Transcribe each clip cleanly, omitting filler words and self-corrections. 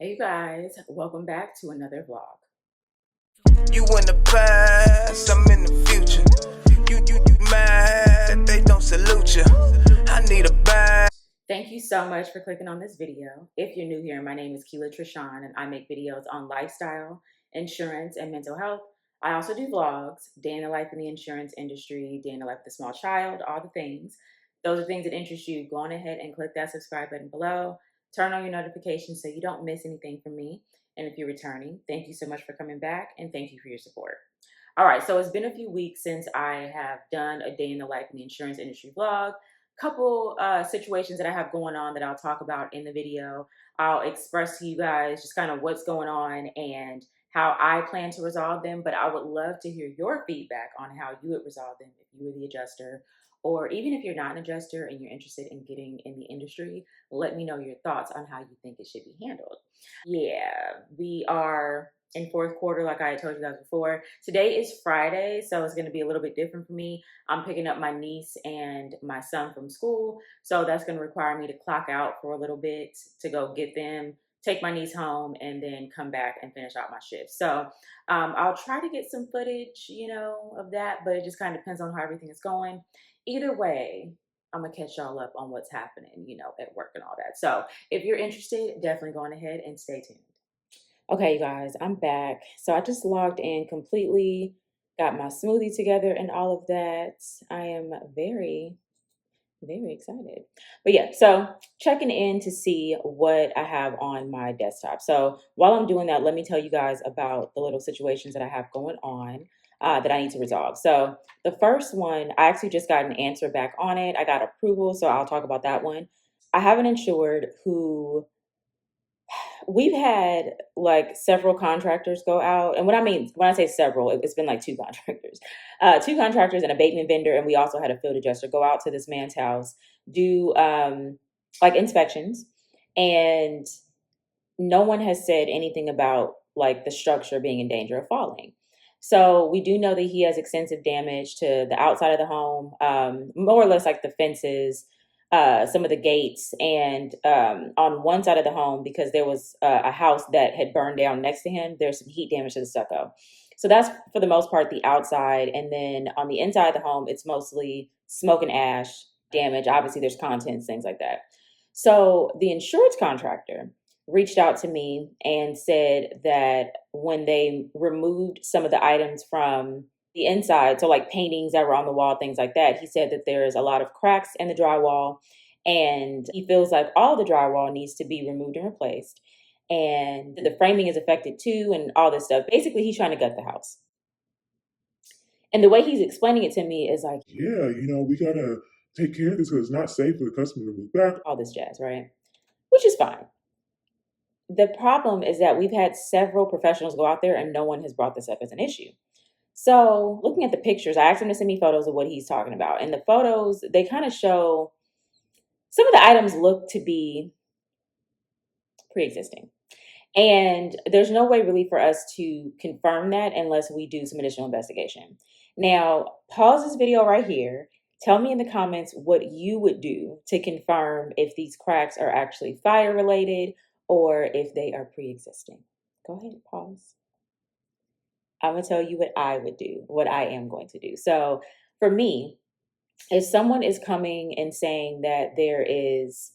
Hey you guys, welcome back to another vlog. You in the past, I'm in the future. You mad, they don't salute you. I need a bag. Thank you so much for clicking on this video. If you're new here, my name is Keela Trishan and I make videos on lifestyle, insurance, and mental health. I also do vlogs, day in the life in the insurance industry, day in the life of a small child, all the things. Those are things that interest you. Go on ahead and click that subscribe button below. Turn on your notifications so you don't miss anything from me. And if you're returning, thank you so much for coming back and thank you for your support. All right, so it's been a few weeks since I have done a day in the life in the insurance industry vlog. Couple situations that I have going on that I'll talk about in the video. I'll express to you guys just kind of what's going on and how I plan to resolve them, but I would love to hear your feedback on how you would resolve them if you were the adjuster, or even if you're not an adjuster and you're interested in getting in the industry, let me know your thoughts on how you think it should be handled. Yeah, we are in fourth quarter, like I had told you guys before. Today is Friday, so it's going to be a little bit different for me. I'm picking up my niece and my son from school, so that's going to require me to clock out for a little bit to go get them, take my niece home, and then come back and finish out my shift. So I'll try to get some footage, of that, but it just kind of depends on how everything is going. Either way, I'm gonna catch y'all up on what's happening, at work and all that. So if you're interested, definitely go on ahead and stay tuned. Okay, you guys, I'm back. So I just logged in completely, got my smoothie together and all of that. I am very, very excited. But yeah, so checking in to see what I have on my desktop. So while I'm doing that, let me tell you guys about the little situations that I have going on that I need to resolve. So the first one, I actually just got an answer back on it. I got approval, so I'll talk about that one. I have an insured who we've had like several contractors go out. And when I say several, it's been like two contractors and a abatement vendor. And we also had a field adjuster go out to this man's house, do like inspections. And no one has said anything about like the structure being in danger of falling. So we do know that he has extensive damage to the outside of the home, more or less like the fences, some of the gates, and on one side of the home, because there was a house that had burned down next to him, there's some heat damage to the stucco. So that's for the most part the outside. And then on the inside of the home, it's mostly smoke and ash damage. Obviously, there's contents, things like that. So the insurance contractor reached out to me and said that when they removed some of the items from the inside, so like paintings that were on the wall, things like that, he said that there's a lot of cracks in the drywall and he feels like all the drywall needs to be removed and replaced. And the framing is affected too and all this stuff. Basically, he's trying to gut the house. And the way he's explaining it to me is like, yeah, we gotta take care of this because it's not safe for the customer to move back. All this jazz, right? Which is fine. The problem is that we've had several professionals go out there and no one has brought this up as an issue. So looking at the pictures, I asked him to send me photos of what he's talking about. And the photos, they kind of show some of the items look to be pre-existing. And there's no way really for us to confirm that unless we do some additional investigation. Now, pause this video right here. Tell me in the comments what you would do to confirm if these cracks are actually fire related or if they are pre-existing. Go ahead, pause. I'm going to tell you what I would do, what I am going to do. So for me, if someone is coming and saying that there is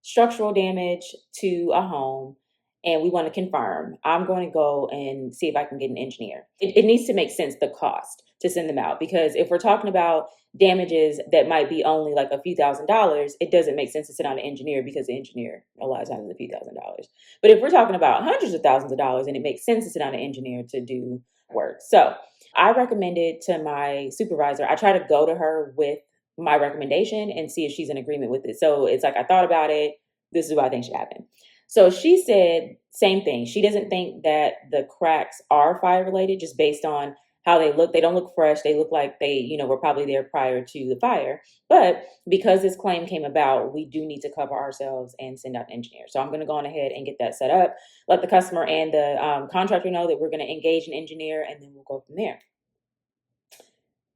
structural damage to a home and we want to confirm, I'm going to go and see if I can get an engineer. It needs to make sense, the cost to send them out, because if we're talking about damages that might be only like a few $1,000s, it doesn't make sense to send out an engineer because the engineer a lot of times is a few $1,000s. But if we're talking about hundreds of thousands of dollars, then it makes sense to send out an engineer to do work. So I recommended to my supervisor, I try to go to her with my recommendation and see if she's in agreement with it. So it's like, I thought about it. This is what I think should happen. So she said, same thing. She doesn't think that the cracks are fire related just based on how they look. They don't look fresh. They look like they, were probably there prior to the fire. But because this claim came about, we do need to cover ourselves and send out an engineer. So I'm going to go on ahead and get that set up, let the customer and the contractor know that we're going to engage an engineer, and then we'll go from there.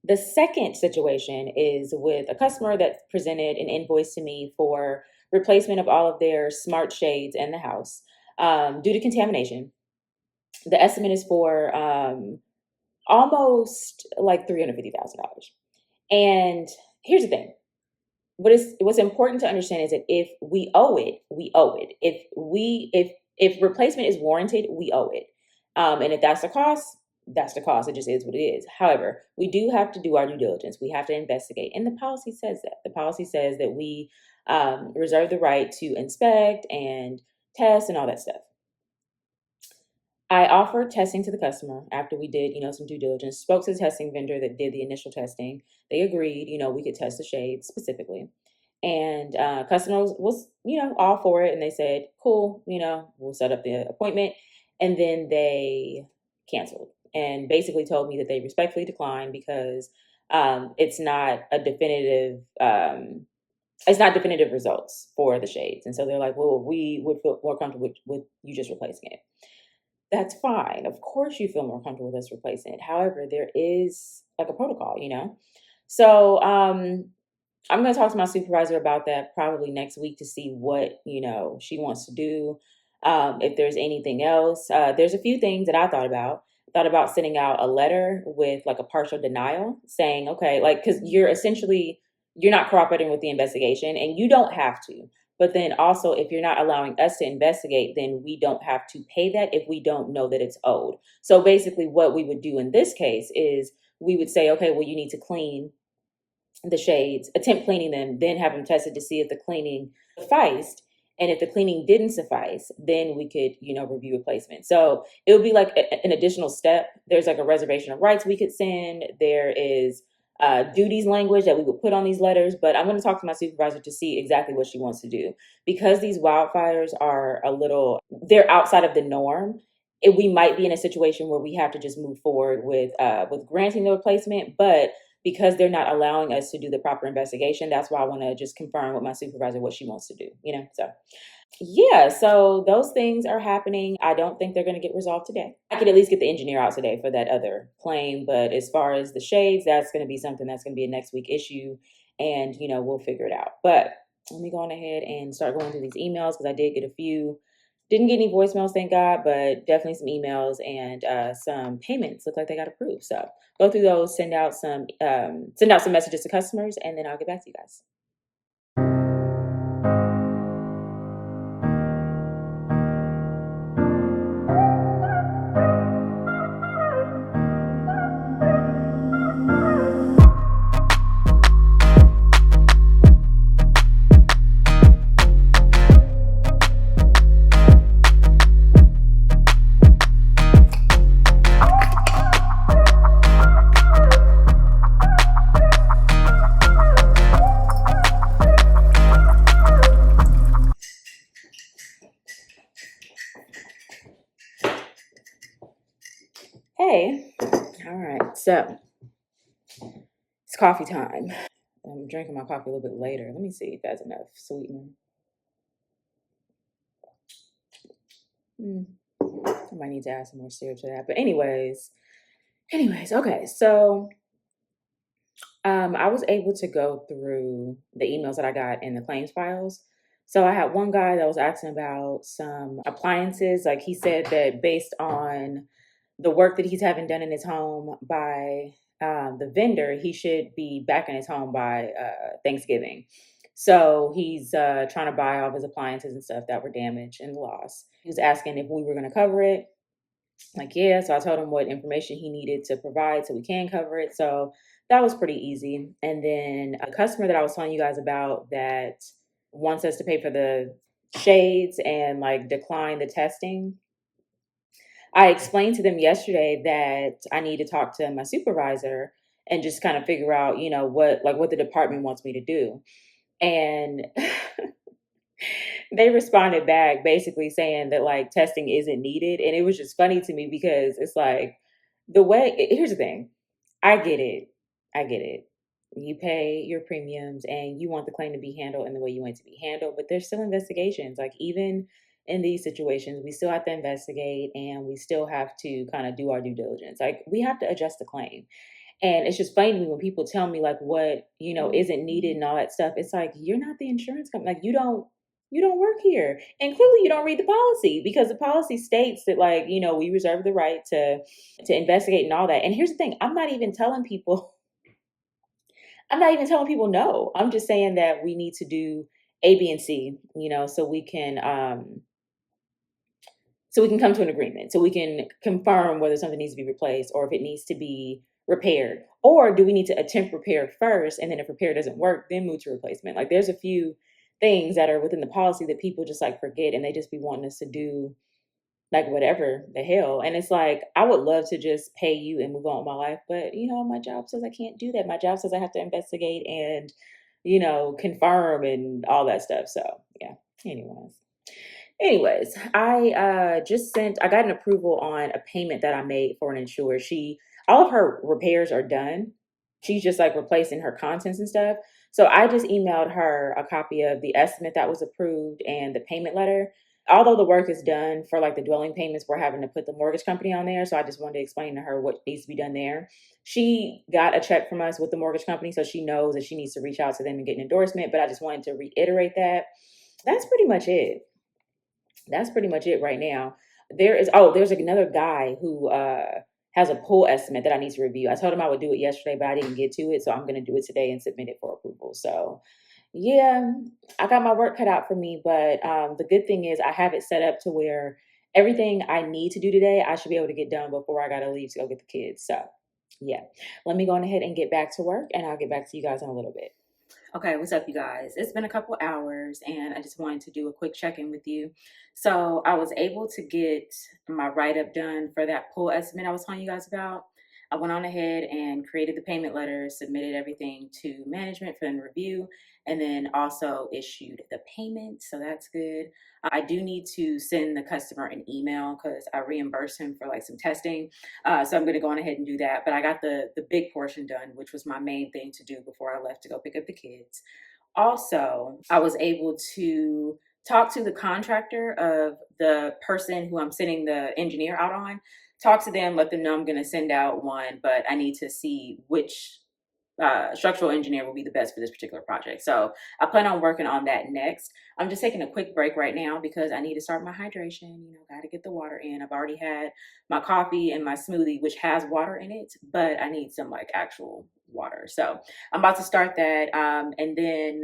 The second situation is with a customer that presented an invoice to me for replacement of all of their smart shades in the house. due to contamination. The estimate is for almost like $350,000. And here's the thing: what's important to understand is that if we owe it, we owe it. If replacement is warranted, we owe it. And if that's the cost, that's the cost. It just is what it is. However, we do have to do our due diligence. We have to investigate, and the policy says that. The policy says that we reserve the right to inspect and test and all that stuff. I offered testing to the customer after we did, some due diligence. Spoke to the testing vendor that did the initial testing. They agreed, we could test the shades specifically. And customer was, all for it. And they said, cool, we'll set up the appointment. And then they canceled and basically told me that they respectfully declined because it's not a definitive it's not definitive results for the shades. And so they're like, well, we would feel more comfortable with you just replacing it. That's fine. Of course you feel more comfortable with us replacing it. However, there is like a protocol. So I'm going to talk to my supervisor about that probably next week to see what, she wants to do. If there's anything else, there's a few things that I thought about. Thought about sending out a letter with like a partial denial saying, okay, like, cause you're not cooperating with the investigation and you don't have to. But then also, if you're not allowing us to investigate, then we don't have to pay that if we don't know that it's owed. So basically what we would do in this case is we would say, okay, well, you need to clean the shades, attempt cleaning them, then have them tested to see if the cleaning sufficed. And if the cleaning didn't suffice, then we could, review replacement. So it would be like an additional step. There's like a reservation of rights we could send. There is duties language that we would put on these letters, but I'm going to talk to my supervisor to see exactly what she wants to do. Because these wildfires are they're outside of the norm. We might be in a situation where we have to just move forward with granting the replacement, but because they're not allowing us to do the proper investigation, that's why I want to just confirm with my supervisor what she wants to do, so. Yeah, so those things are happening. I don't think they're going to get resolved today. I could at least get the engineer out today for that other claim, but as far as the shades, that's going to be something that's going to be a next week issue, and we'll figure it out. But let me go on ahead and start going through these emails because I did get a few. Didn't get any voicemails, thank God, but definitely some emails and some payments look like they got approved. So go through those, send out some messages to customers, and then I'll get back to you guys. Hey, all right, so it's coffee time. I'm drinking my coffee a little bit later. Let me see if that's enough sweetener. I might need to add some more syrup to that. But anyways, okay. So I was able to go through the emails that I got in the claims files. So I had one guy that was asking about some appliances. Like he said that based on the work that he's having done in his home by the vendor, he should be back in his home by Thanksgiving. So he's trying to buy all of his appliances and stuff that were damaged and lost. He was asking if we were going to cover it. Like, yeah. So I told him what information he needed to provide so we can cover it. So that was pretty easy. And then a customer that I was telling you guys about that wants us to pay for the shades and like decline the testing. I explained to them yesterday that I need to talk to my supervisor and just kind of figure out, what the department wants me to do. And they responded back basically saying that like testing isn't needed. And it was just funny to me because it's like here's the thing. I get it. You pay your premiums and you want the claim to be handled in the way you want it to be handled, but there's still investigations. Like even in these situations, we still have to investigate and we still have to kind of do our due diligence. Like we have to adjust the claim. And it's just funny to me when people tell me like what, isn't needed and all that stuff. It's like, you're not the insurance company. Like you don't you don't work here. And clearly you don't read the policy, because the policy states that, like, we reserve the right to investigate and all that. And here's the thing, I'm not even telling people no. I'm just saying that we need to do A, B, and C, so we can come to an agreement, so we can confirm whether something needs to be replaced or if it needs to be repaired. Or do we need to attempt repair first, and then if repair doesn't work, then move to replacement? Like, there's a few things that are within the policy that people just like forget, and they just be wanting us to do like whatever the hell. And it's like, I would love to just pay you and move on with my life, but my job says I can't do that. My job says I have to investigate and confirm and all that stuff. So yeah. Anyways, I got an approval on a payment that I made for an insurer. All of her repairs are done. She's just like replacing her contents and stuff. So I just emailed her a copy of the estimate that was approved and the payment letter. Although the work is done for like the dwelling payments, we're having to put the mortgage company on there. So I just wanted to explain to her what needs to be done there. She got a check from us with the mortgage company, so she knows that she needs to reach out to them and get an endorsement. But I just wanted to reiterate that. That's pretty much it. That's pretty much it right now. There's another guy who has a pool estimate that I need to review. I told him I would do it yesterday, but I didn't get to it. So I'm going to do it today and submit it for approval. So yeah, I got my work cut out for me. But the good thing is I have it set up to where everything I need to do today, I should be able to get done before I got to leave to go get the kids. So yeah, let me go on ahead and get back to work, and I'll get back to you guys in a little bit. Okay, what's up, you guys? It's been a couple hours, and I just wanted to do a quick check-in with you. So I was able to get my write-up done for that pool estimate I was telling you guys about. I went on ahead and created the payment letter, submitted everything to management for them to review, and then also issued the payment. So that's good. I do need to send the customer an email because I reimbursed him for like some testing. So I'm going to go on ahead and do that. But I got the big portion done, which was my main thing to do before I left to go pick up the kids. Also, I was able to talk to the contractor of the person who I'm sending the engineer out on. Talk to them, let them know I'm going to send out one, but I need to see which structural engineer will be the best for this particular project. So I plan on working on that next. I'm just taking a quick break right now because I need to start my hydration. Got to get the water in. I've already had my coffee and my smoothie, which has water in it, but I need some like actual water. So I'm about to start that. And then,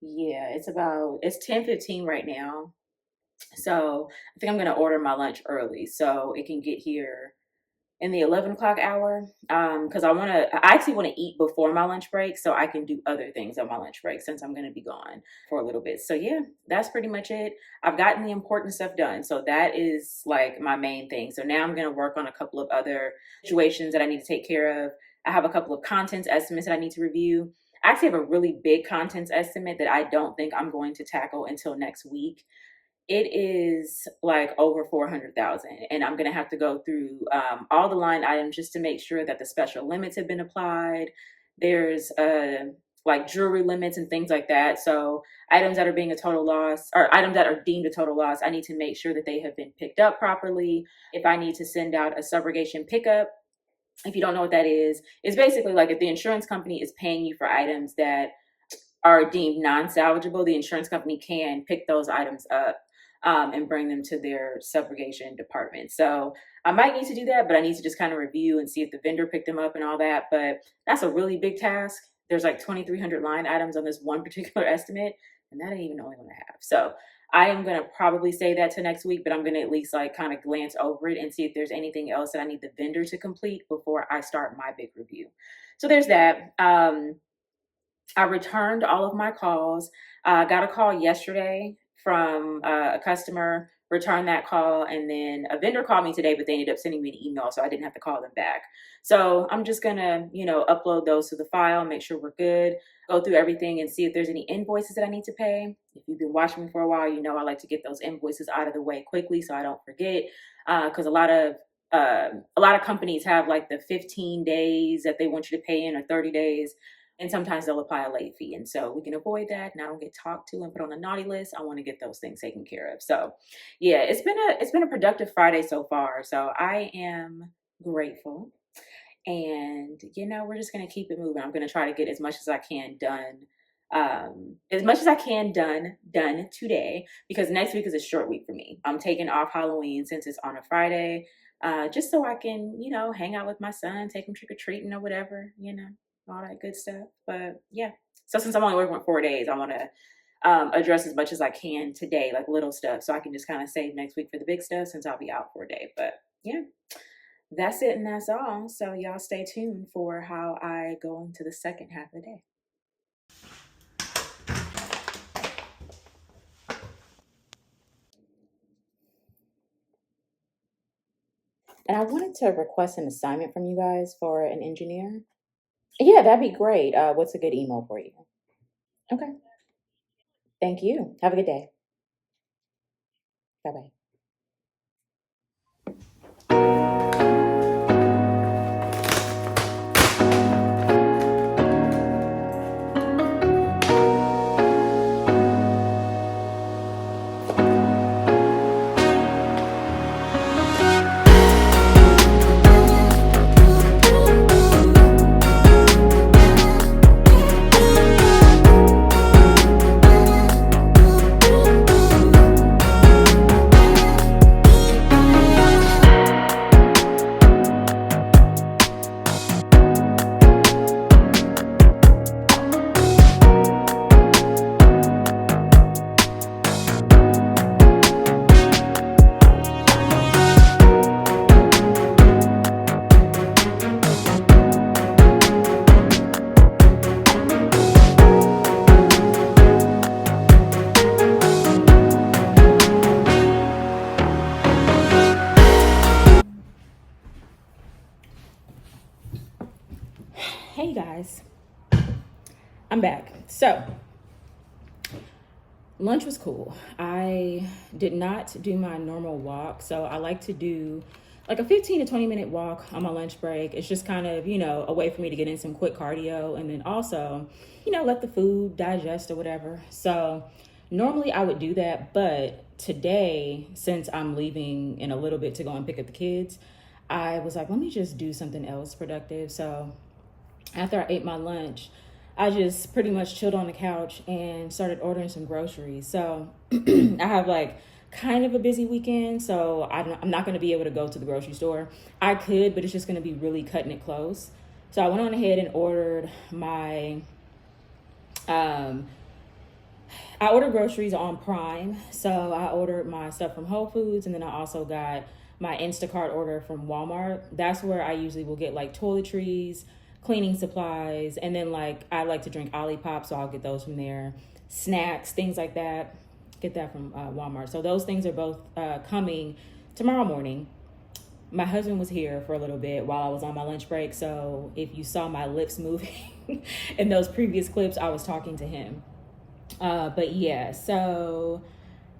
yeah, it's 10:15 right now. So I think I'm going to order my lunch early so it can get here in the 11 o'clock hour, because I actually want to eat before my lunch break so I can do other things on my lunch break since I'm going to be gone for a little bit. So yeah, that's pretty much it. I've gotten the important stuff done. So that is like my main thing. So now I'm going to work on a couple of other situations that I need to take care of. I have a couple of contents estimates that I need to review. I actually have a really big contents estimate that I don't think I'm going to tackle until next week. It is like over 400,000, and I'm going to have to go through all the line items just to make sure that the special limits have been applied. There's like jewelry limits and things like that. So items that are being a total loss, or items that are deemed a total loss, I need to make sure that they have been picked up properly. If I need to send out a subrogation pickup, if you don't know what that is, it's basically like if the insurance company is paying you for items that are deemed non-salvageable, the insurance company can pick those items up and bring them to their subrogation department. So I might need to do that, but I need to just kind of review and see if the vendor picked them up and all that. But that's a really big task. There's like 2,300 line items on this one particular estimate, and that ain't even the only one I have. So I am going to probably say that to next week, but I'm going to at least like kind of glance over it and see if there's anything else that I need the vendor to complete before I start my big review. So there's that. I returned all of my calls. I got a call yesterday from a customer, returned that call, and then a vendor called me today, but they ended up sending me an email, so I didn't have to call them back. So I'm just gonna, upload those to the file, make sure we're good, go through everything and see if there's any invoices that I need to pay. If you've been watching me for a while, I like to get those invoices out of the way quickly so I don't forget, because a lot of companies have like the 15 days that they want you to pay in, or 30 days. And sometimes they'll apply a late fee. And so we can avoid that. And I don't get talked to and put on a naughty list. I want to get those things taken care of. So yeah, it's been a productive Friday so far. So I am grateful. And we're just gonna keep it moving. I'm gonna try to get as much as I can done as much as I can done today, because next week is a short week for me. I'm taking off Halloween since it's on a Friday, just so I can, hang out with my son, take him trick-or-treating or whatever, all that good stuff. But yeah, so since I'm only working with 4 days, I want to address as much as I can today, like little stuff, so I can just kind of save next week for the big stuff since I'll be out for a day. But yeah, that's it and that's all. So y'all stay tuned for how I go into the second half of the day. And I wanted to request an assignment from you guys for an engineer. Yeah, that'd be great. What's a good email for you? Okay. Thank you. Have a good day. Bye bye. Hey guys, I'm back. So, lunch was cool. I did not do my normal walk. So, I like to do like a 15 to 20-minute walk on my lunch break. It's just kind of, a way for me to get in some quick cardio and then also, let the food digest or whatever. So, normally I would do that. But today, since I'm leaving in a little bit to go and pick up the kids, I was like, let me just do something else productive. So, after I ate my lunch, I just pretty much chilled on the couch and started ordering some groceries. So I have like kind of a busy weekend, so I'm not going to be able to go to the grocery store. I could, but it's just going to be really cutting it close. So I went on ahead and ordered I ordered groceries on Prime. So I ordered my stuff from Whole Foods, and then I also got my Instacart order from Walmart. That's where I usually will get like toiletries, cleaning supplies, and then like I like to drink Olipop, so I'll get those from there. Snacks, things like that, get that from Walmart. So those things are both coming tomorrow morning. My husband was here for a little bit while I was on my lunch break, so if you saw my lips moving in those previous clips, I was talking to him. But yeah, so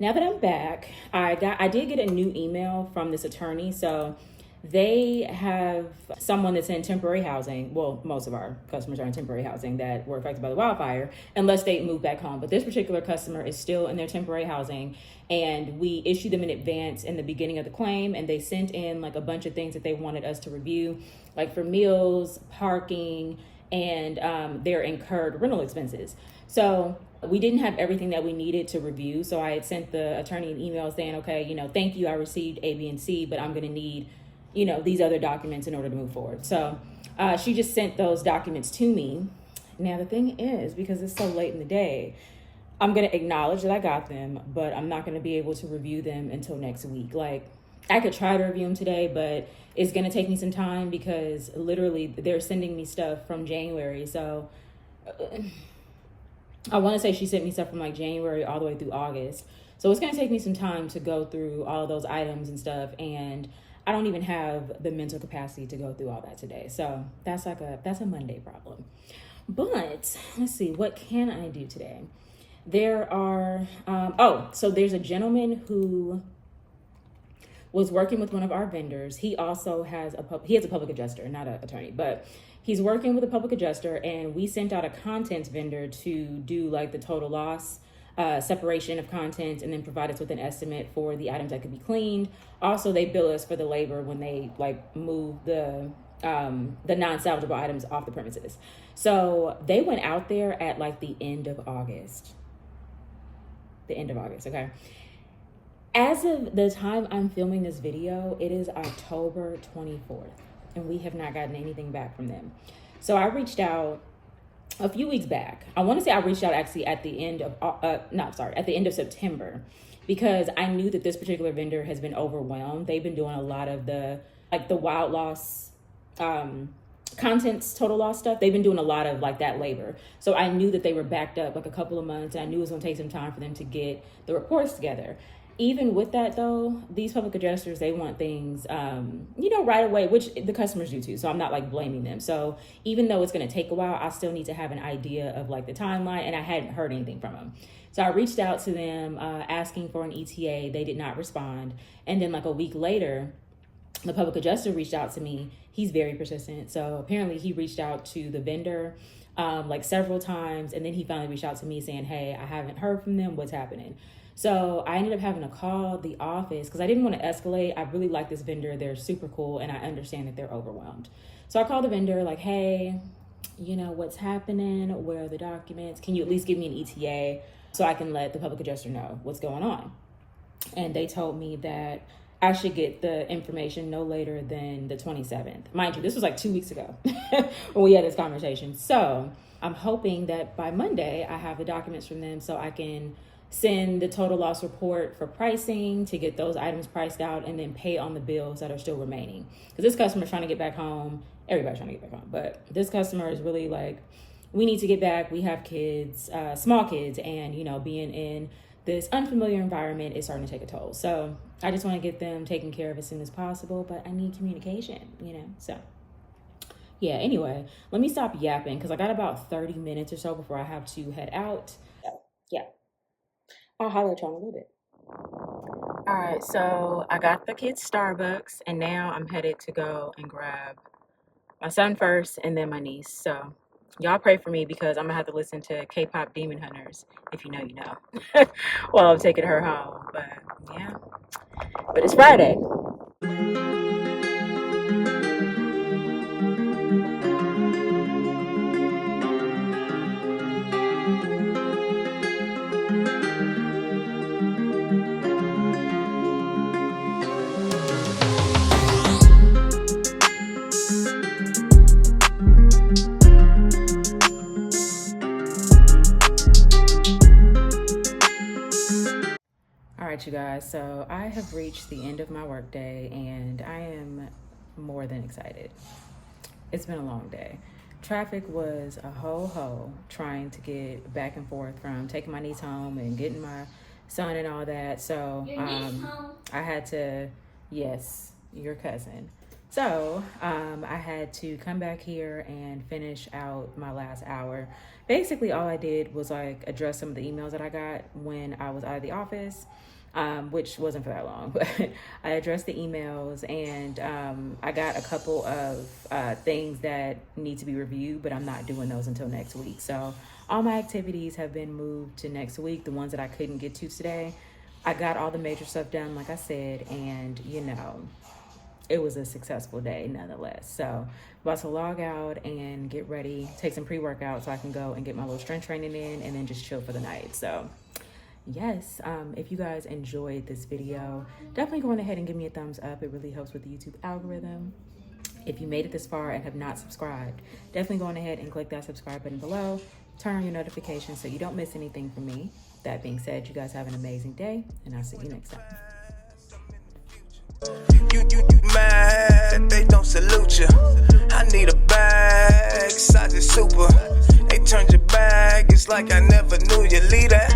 now that I'm back, I did get a new email from this attorney. So they have someone that's in temporary housing. Well, most of our customers are in temporary housing that were affected by the wildfire, unless they move back home. But this particular customer is still in their temporary housing, and we issued them in advance in the beginning of the claim, and they sent in like a bunch of things that they wanted us to review, like for meals, parking, and their incurred rental expenses. So we didn't have everything that we needed to review. So I had sent the attorney an email saying, okay, thank you, I received A, B, and C, but I'm going to need these other documents in order to move forward. So she just sent those documents to me. Now, the thing is, because it's so late in the day, I'm going to acknowledge that I got them, but I'm not going to be able to review them until next week. Like, I could try to review them today, but it's going to take me some time because literally they're sending me stuff from January. So I want to say she sent me stuff from like January all the way through August. So it's going to take me some time to go through all of those items and stuff. And I don't even have the mental capacity to go through all that today. So that's a Monday problem. But let's see, what can I do today? There are, so there's a gentleman who was working with one of our vendors. He also has a public adjuster, not an attorney, but he's working with a public adjuster, and we sent out a contents vendor to do like the total loss separation of contents, and then provide us with an estimate for the items that could be cleaned. Also, they bill us for the labor when they like move the the non-salvageable items off the premises. So they went out there at like the end of August. Okay. As of the time I'm filming this video, it is October 24th, and we have not gotten anything back from them. So I reached out a few weeks back. I want to say I reached out actually at the end of, at the end of September, because I knew that this particular vendor has been overwhelmed. They've been doing a lot of the wild loss, contents, total loss stuff. They've been doing a lot of like that labor. So I knew that they were backed up like a couple of months, and I knew it was gonna take some time for them to get the reports together. Even with that though, these public adjusters, they want things, right away, which the customers do too. So I'm not like blaming them. So even though it's going to take a while, I still need to have an idea of like the timeline, and I hadn't heard anything from them. So I reached out to them, asking for an ETA. They did not respond. And then like a week later, the public adjuster reached out to me. He's very persistent. So apparently he reached out to the vendor, like several times. And then he finally reached out to me saying, hey, I haven't heard from them. What's happening? So I ended up having to call the office because I didn't want to escalate. I really like this vendor. They're super cool, and I understand that they're overwhelmed. So I called the vendor like, hey, what's happening? Where are the documents? Can you at least give me an ETA so I can let the public adjuster know what's going on? And they told me that I should get the information no later than the 27th. Mind you, this was like 2 weeks ago when we had this conversation. So I'm hoping that by Monday I have the documents from them so I can send the total loss report for pricing to get those items priced out, and then pay on the bills that are still remaining. Because this customer is trying to get back home. Everybody's trying to get back home. But this customer is really like, we need to get back. We have kids, small kids, and, being in this unfamiliar environment is starting to take a toll. So I just want to get them taken care of as soon as possible, but I need communication, So yeah, anyway, let me stop yapping because I got about 30 minutes or so before I have to head out. Yeah. I'll holler at you in a little bit. All right, so I got the kids Starbucks, and now I'm headed to go and grab my son first and then my niece. So y'all pray for me because I'm gonna have to listen to K-pop Demon Hunters, if you know, you know, while I'm taking her home. But yeah, but it's Friday. All right, you guys, so I have reached the end of my workday, and I am more than excited. It's been a long day. Traffic was a ho-ho trying to get back and forth from taking my niece home and getting my son and all that. So I had to, yes, your cousin. So I had to come back here and finish out my last hour. Basically, all I did was like address some of the emails that I got when I was out of the office, which wasn't for that long, but I addressed the emails, and I got a couple of things that need to be reviewed, but I'm not doing those until next week. So all my activities have been moved to next week, the ones that I couldn't get to today. I got all the major stuff done, like I said, and it was a successful day nonetheless. So about to log out and get ready, take some pre-workout so I can go and get my little strength training in and then just chill for the night. So yes, if you guys enjoyed this video, definitely go on ahead and give me a thumbs up. It really helps with the YouTube algorithm. If you made it this far and have not subscribed, definitely go on ahead and click that subscribe button below. Turn on your notifications so you don't miss anything from me. That being said, you guys have an amazing day, and I'll see you next time. You mad, they don't salute you. I need a bag, size is super. They turned your bag, it's like I never knew you, leave that.